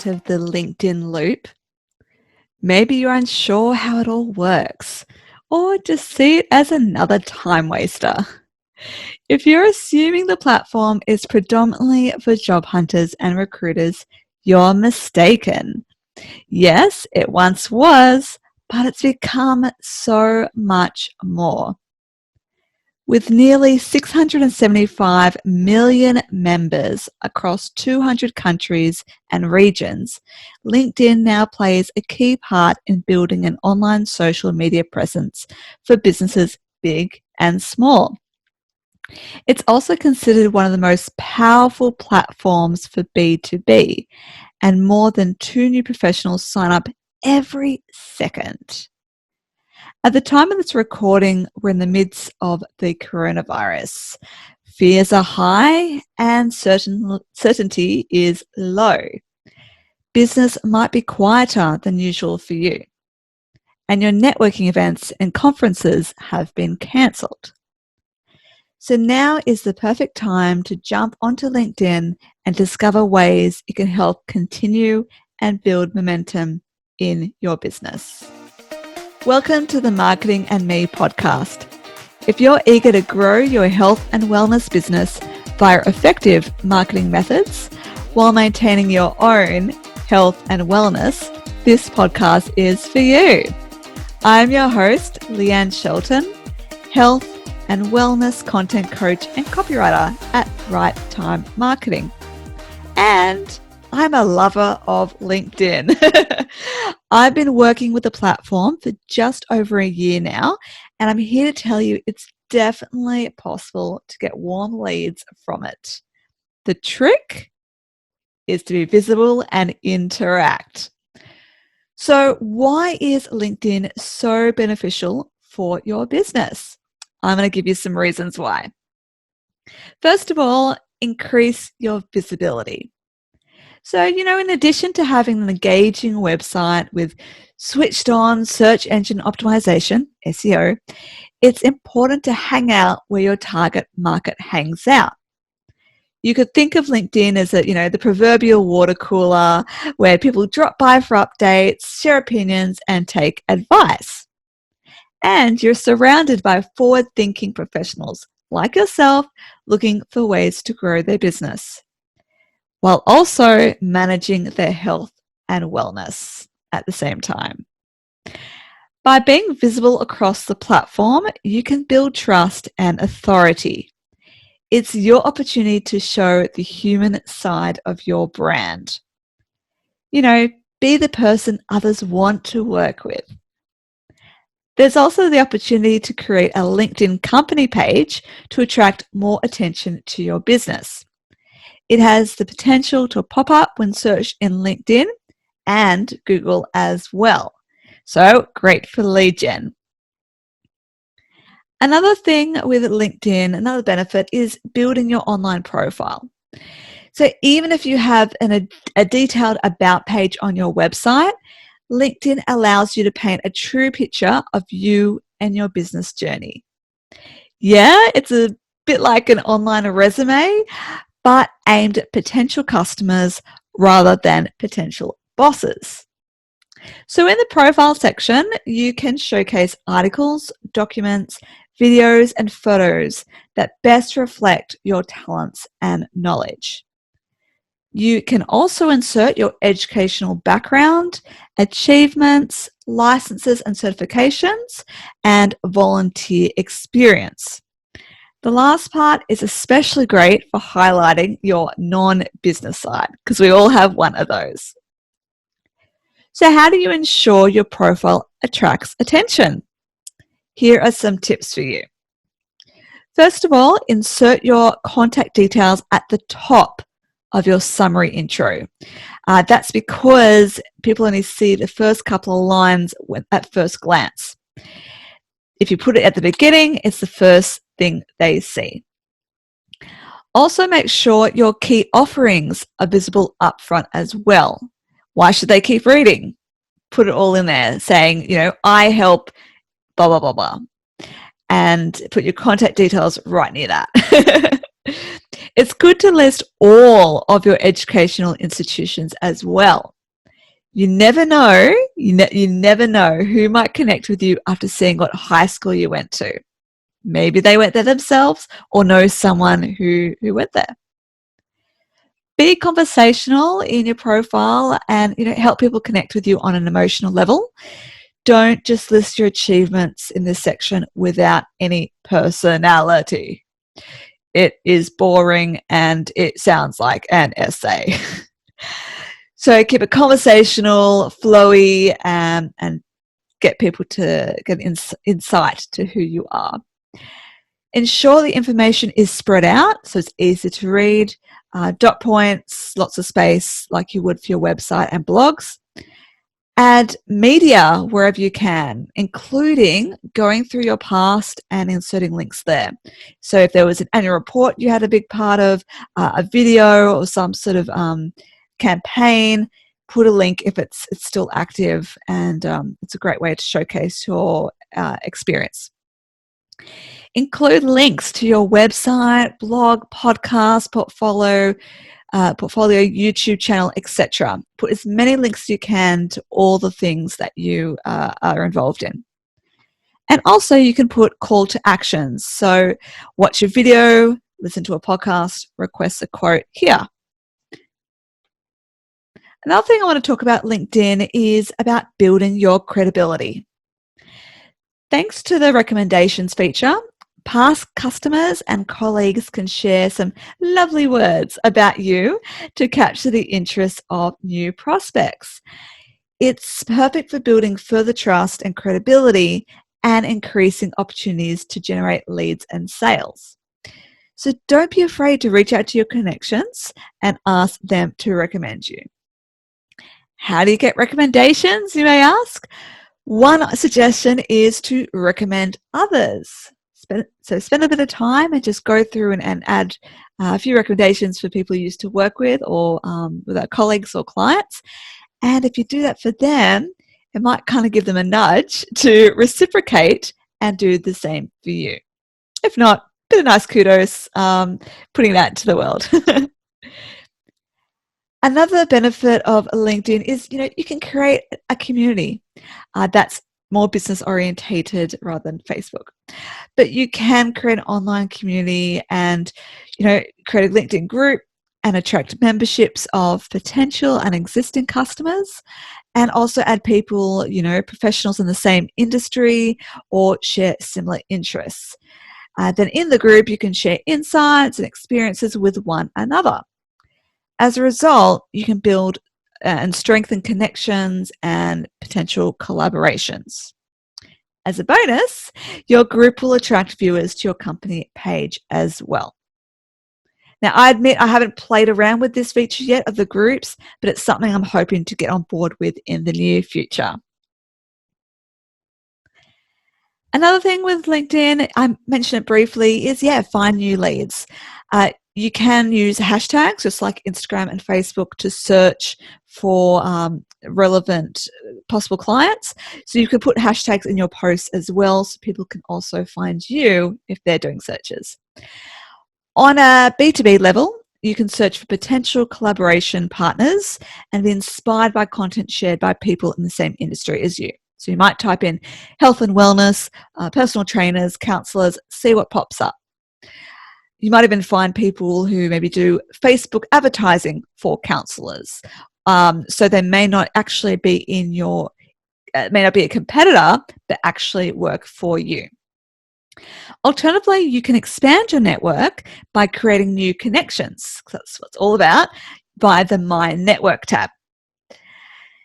part of the LinkedIn loop? Maybe you're unsure how it all works, or just see it as another time waster. If you're assuming the platform is predominantly for job hunters and recruiters, you're mistaken. Yes, it once was, but it's become so much more. With nearly 675 million members across 200 countries and regions, LinkedIn now plays a key part in building an online social media presence for businesses big and small. It's also considered one of the most powerful platforms for B2B, and more than 2 new professionals sign up every second. At the time of this recording, we're in the midst of the coronavirus. Fears are high and certainty is low. Business might be quieter than usual for you, and your networking events and conferences have been cancelled. So now is the perfect time to jump onto LinkedIn and discover ways it can help continue and build momentum in your business. Welcome to the Marketing and Me podcast. If you're eager to grow your health and wellness business via effective marketing methods while maintaining your own health and wellness, this podcast is for you. I'm your host, Leanne Shelton, health and wellness content coach and copywriter at Right Time Marketing. And I'm a lover of LinkedIn. I've been working with the platform for just over a year now, and I'm here to tell you it's definitely possible to get warm leads from it. The trick is to be visible and interact. So why is LinkedIn so beneficial for your business? I'm going to give you some reasons why. First of all, increase your visibility. So, in addition to having an engaging website with switched on search engine optimization, SEO, it's important to hang out where your target market hangs out. You could think of LinkedIn as the proverbial water cooler where people drop by for updates, share opinions, and take advice. And you're surrounded by forward-thinking professionals like yourself looking for ways to grow their business, while also managing their health and wellness at the same time. By being visible across the platform, you can build trust and authority. It's your opportunity to show the human side of your brand. Be the person others want to work with. There's also the opportunity to create a LinkedIn company page to attract more attention to your business. It has the potential to pop up when searched in LinkedIn and Google as well. So great for lead gen. Another thing with LinkedIn, another benefit is building your online profile. So even if you have a detailed about page on your website, LinkedIn allows you to paint a true picture of you and your business journey. Yeah, it's a bit like an online resume, but aimed at potential customers rather than potential bosses. So in the profile section, you can showcase articles, documents, videos, and photos that best reflect your talents and knowledge. You can also insert your educational background, achievements, licenses and certifications, and volunteer experience. The last part is especially great for highlighting your non-business side, because we all have one of those. So how do you ensure your profile attracts attention? Here are some tips for you. First of all, insert your contact details at the top of your summary intro. That's because people only see the first couple of lines at first glance. If you put it at the beginning, it's the first thing they see. Also, make sure your key offerings are visible up front as well. Why should they keep reading? Put it all in there saying, I help blah, blah, blah, blah. And put your contact details right near that. It's good to list all of your educational institutions as well. You never know, you never know who might connect with you after seeing what high school you went to. Maybe they went there themselves or know someone who went there. Be conversational in your profile and help people connect with you on an emotional level. Don't just list your achievements in this section without any personality. It is boring and it sounds like an essay. So keep it conversational, flowy, and get people to get insight to who you are. Ensure the information is spread out so it's easy to read. Dot points, lots of space like you would for your website and blogs. Add media wherever you can, including going through your past and inserting links there. So if there was an annual report you had a big part of, a video or some sort of campaign, put a link if it's still active, and it's a great way to showcase your experience. Include links to your website, blog, podcast, portfolio, YouTube channel, etc. Put as many links as you can to all the things that you are involved in. And also you can put call to actions. So watch a video, listen to a podcast, request a quote here. Another thing I want to talk about LinkedIn is about building your credibility. Thanks to the recommendations feature, past customers and colleagues can share some lovely words about you to capture the interest of new prospects. It's perfect for building further trust and credibility and increasing opportunities to generate leads and sales. So don't be afraid to reach out to your connections and ask them to recommend you. How do you get recommendations, you may ask? One suggestion is to recommend others. Spend a bit of time and just go through and add a few recommendations for people you used to work with or with our colleagues or clients. And if you do that for them, it might kind of give them a nudge to reciprocate and do the same for you. If not, a bit of nice kudos, putting that into the world. Another benefit of LinkedIn is, you can create a community that's more business orientated rather than Facebook. But you can create an online community and, create a LinkedIn group and attract memberships of potential and existing customers, and also add people, professionals in the same industry or share similar interests. Then in the group, you can share insights and experiences with one another. As a result, you can build and strengthen connections and potential collaborations. As a bonus, your group will attract viewers to your company page as well. Now, I admit I haven't played around with this feature yet of the groups, but it's something I'm hoping to get on board with in the near future. Another thing with LinkedIn, I mentioned it briefly, is find new leads. You can use hashtags just like Instagram and Facebook to search for relevant possible clients. So you can put hashtags in your posts as well so people can also find you if they're doing searches. On a B2B level, you can search for potential collaboration partners and be inspired by content shared by people in the same industry as you. So you might type in health and wellness, personal trainers, counselors, see what pops up. You might even find people who maybe do Facebook advertising for counselors. So they may not actually be in your, may not be a competitor, but actually work for you. Alternatively, you can expand your network by creating new connections. That's what it's all about, via the My Network tab.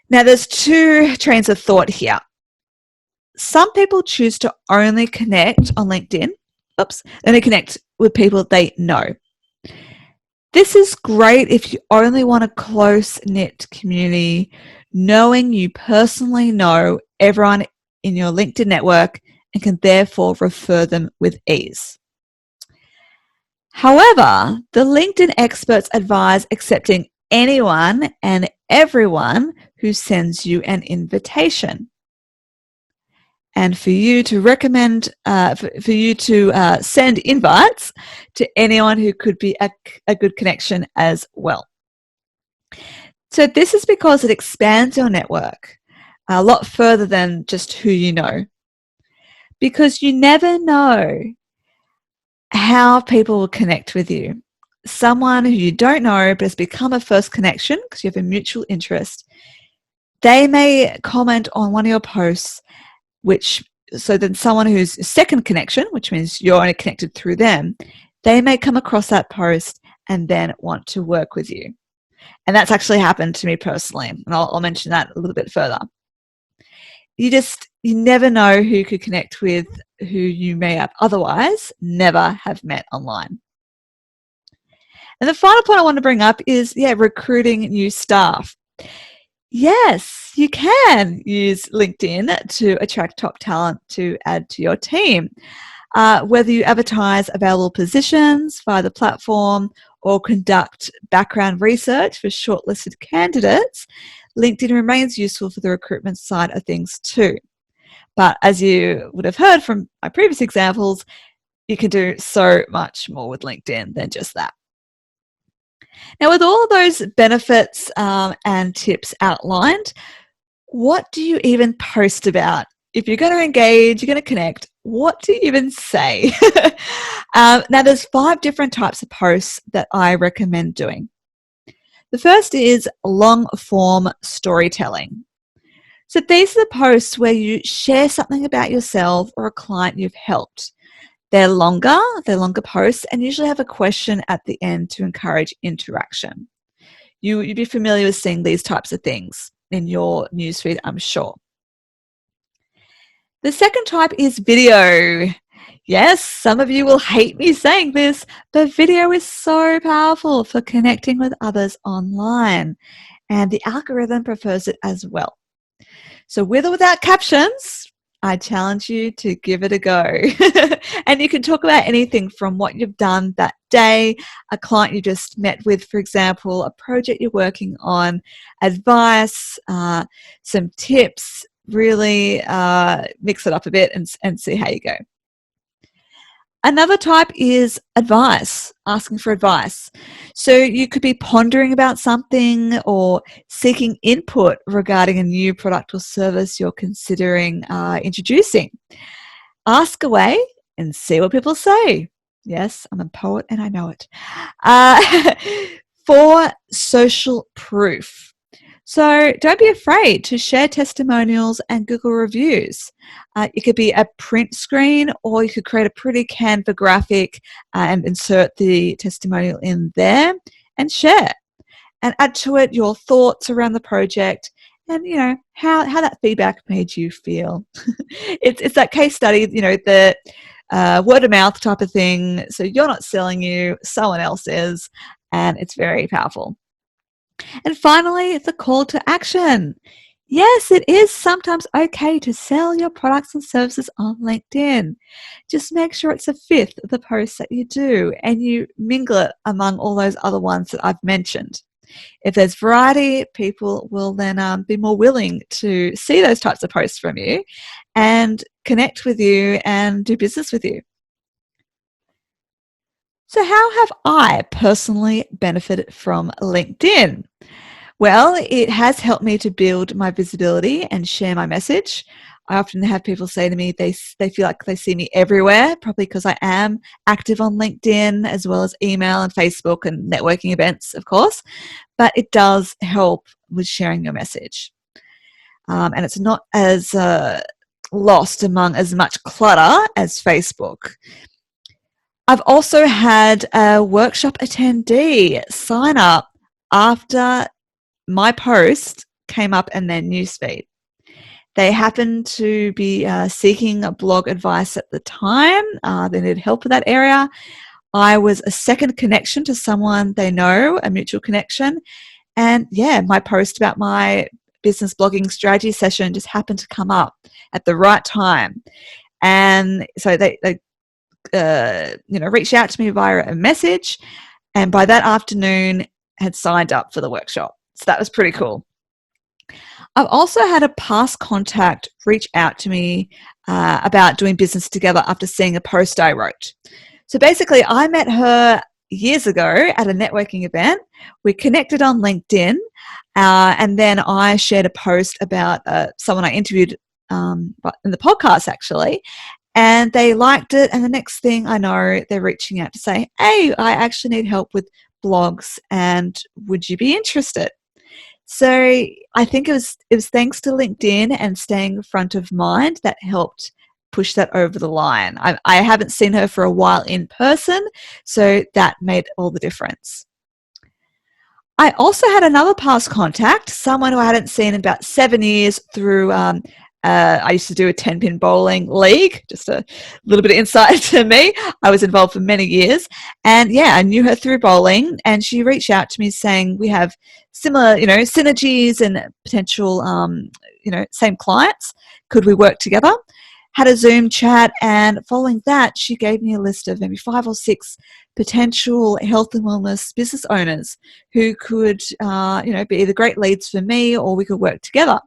Now, there's two trains of thought here. Some people choose to only connect on LinkedIn. Only connect with people they know. This is great if you only want a close-knit community, knowing you personally know everyone in your LinkedIn network and can therefore refer them with ease. However, the LinkedIn experts advise accepting anyone and everyone who sends you an invitation. and for you to recommend, for you to send invites to anyone who could be a good connection as well. So this is because it expands your network a lot further than just who you know, because you never know how people will connect with you. Someone who you don't know but has become a first connection because you have a mutual interest, they may comment on one of your posts, so then someone who's a second connection, which means you're only connected through them, they may come across that post and then want to work with you. And that's actually happened to me personally, and I'll mention that a little bit further. You never know who could connect with who you may have otherwise never have met online. And the final point I want to bring up is, recruiting new staff. Yes, you can use LinkedIn to attract top talent to add to your team. Whether you advertise available positions via the platform or conduct background research for shortlisted candidates, LinkedIn remains useful for the recruitment side of things too. But as you would have heard from my previous examples, you can do so much more with LinkedIn than just that. Now, with all of those benefits and tips outlined, what do you even post about? If you're going to engage, you're going to connect, what do you even say? Now, there's 5 different types of posts that I recommend doing. The first is long-form storytelling. So these are the posts where you share something about yourself or a client you've helped. They're longer posts, and usually have a question at the end to encourage interaction. You'd be familiar with seeing these types of things in your newsfeed, I'm sure. The second type is video. Yes, some of you will hate me saying this, but video is so powerful for connecting with others online, and the algorithm prefers it as well. So with or without captions, I challenge you to give it a go. And you can talk about anything from what you've done that day, a client you just met with, for example, a project you're working on, advice, some tips. Really mix it up a bit and see how you go. Another type is advice, asking for advice. So you could be pondering about something or seeking input regarding a new product or service you're considering introducing. Ask away and see what people say. Yes, I'm a poet and I know it. For social proof. So don't be afraid to share testimonials and Google reviews. It could be a print screen, or you could create a pretty Canva graphic and insert the testimonial in there and share. And add to it your thoughts around the project and, how that feedback made you feel. It's that case study, the word of mouth type of thing. So you're not selling you, someone else is, and it's very powerful. And finally, the call to action. Yes, it is sometimes okay to sell your products and services on LinkedIn. Just make sure it's a fifth of the posts that you do and you mingle it among all those other ones that I've mentioned. If there's variety, people will then be more willing to see those types of posts from you and connect with you and do business with you. So how have I personally benefited from LinkedIn? Well, it has helped me to build my visibility and share my message. I often have people say to me they feel like they see me everywhere, probably because I am active on LinkedIn as well as email and Facebook and networking events, of course. But it does help with sharing your message. And it's not as lost among as much clutter as Facebook. I've also had a workshop attendee sign up after my post came up in their newsfeed. They happened to be seeking blog advice at the time. They needed help with that area. I was a second connection to someone they know, a mutual connection. And my post about my business blogging strategy session just happened to come up at the right time. And so they reached out to me via a message, and by that afternoon had signed up for the workshop. So that was pretty cool. I've also had a past contact reach out to me about doing business together after seeing a post I wrote. So basically, I met her years ago at a networking event. We connected on LinkedIn, and then I shared a post about someone I interviewed in the podcast, actually, and they liked it. And the next thing I know, they're reaching out to say, hey, I actually need help with blogs, and would you be interested? So I think it was thanks to LinkedIn and staying front of mind that helped push that over the line. I haven't seen her for a while in person, so that made all the difference. I also had another past contact, someone who I hadn't seen in about 7 years through, I used to do a 10-pin bowling league, just a little bit of insight to me. I was involved for many years. And yeah, I knew her through bowling, and she reached out to me saying we have similar, synergies and potential, same clients. Could we work together? Had a Zoom chat, and following that, she gave me a list of maybe 5 or 6 potential health and wellness business owners who could, be either great leads for me or we could work together.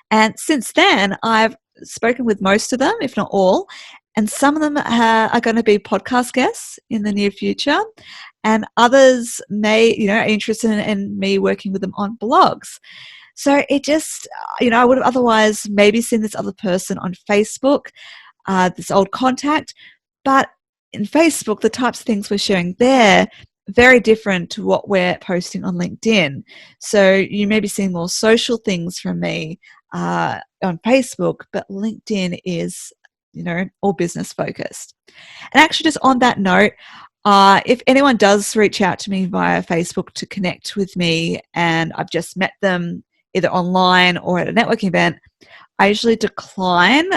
And since then, I've spoken with most of them, if not all, and some of them are going to be podcast guests in the near future, and others may, are interested in me working with them on blogs. So it just, I would have otherwise maybe seen this other person on Facebook, this old contact, but in Facebook, the types of things we're sharing there, very different to what we're posting on LinkedIn. So you may be seeing more social things from me on Facebook, but LinkedIn is, all business focused. And actually, just on that note, if anyone does reach out to me via Facebook to connect with me and I've just met them either online or at a networking event, I usually decline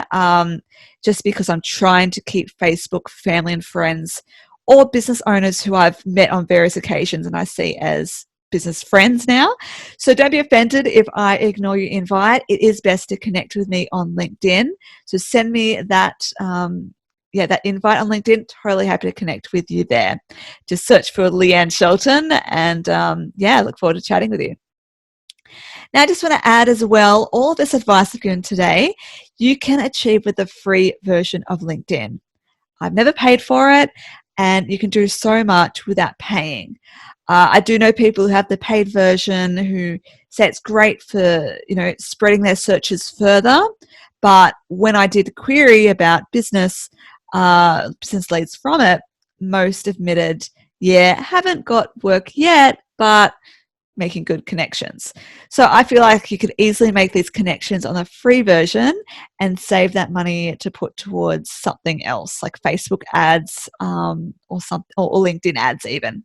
just because I'm trying to keep Facebook family and friends or business owners who I've met on various occasions and I see as business friends now. So don't be offended if I ignore your invite. It is best to connect with me on LinkedIn. So send me that that invite on LinkedIn. Totally happy to connect with you there. Just search for Leanne Shelton and look forward to chatting with you. Now, I just want to add as well, all of this advice I've given today, you can achieve with the free version of LinkedIn. I've never paid for it, and you can do so much without paying. I do know people who have the paid version who say it's great for, spreading their searches further. But when I did a query about business leads from it, most admitted, haven't got work yet, but making good connections. So I feel like you could easily make these connections on the free version and save that money to put towards something else like Facebook ads or LinkedIn ads even.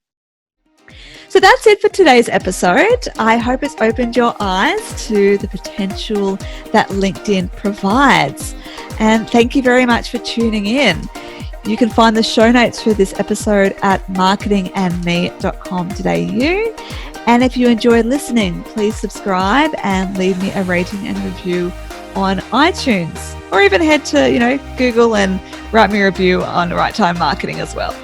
So that's it for today's episode. I hope it's opened your eyes to the potential that LinkedIn provides. And thank you very much for tuning in. You can find the show notes for this episode at marketingandme.com.au. And if you enjoyed listening, please subscribe and leave me a rating and review on iTunes, or even head to, Google and write me a review on Right Time Marketing as well.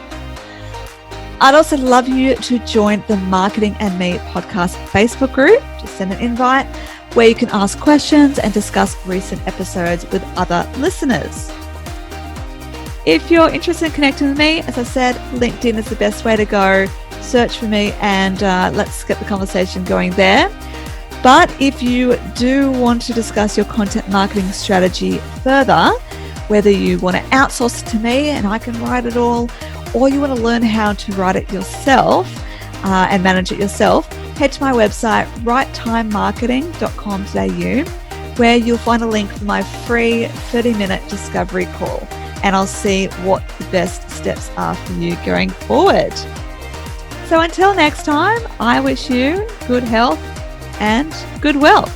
I'd also love you to join the Marketing and Me podcast Facebook group. Just send an invite where you can ask questions and discuss recent episodes with other listeners. If you're interested in connecting with me, as I said, LinkedIn is the best way to go. Search for me and let's get the conversation going there. But if you do want to discuss your content marketing strategy further, whether you want to outsource it to me and I can write it all, or you want to learn how to write it yourself and manage it yourself, head to my website, righttimemarketing.com.au, where you'll find a link for my free 30-minute discovery call. And I'll see what the best steps are for you going forward. So until next time, I wish you good health and good wealth.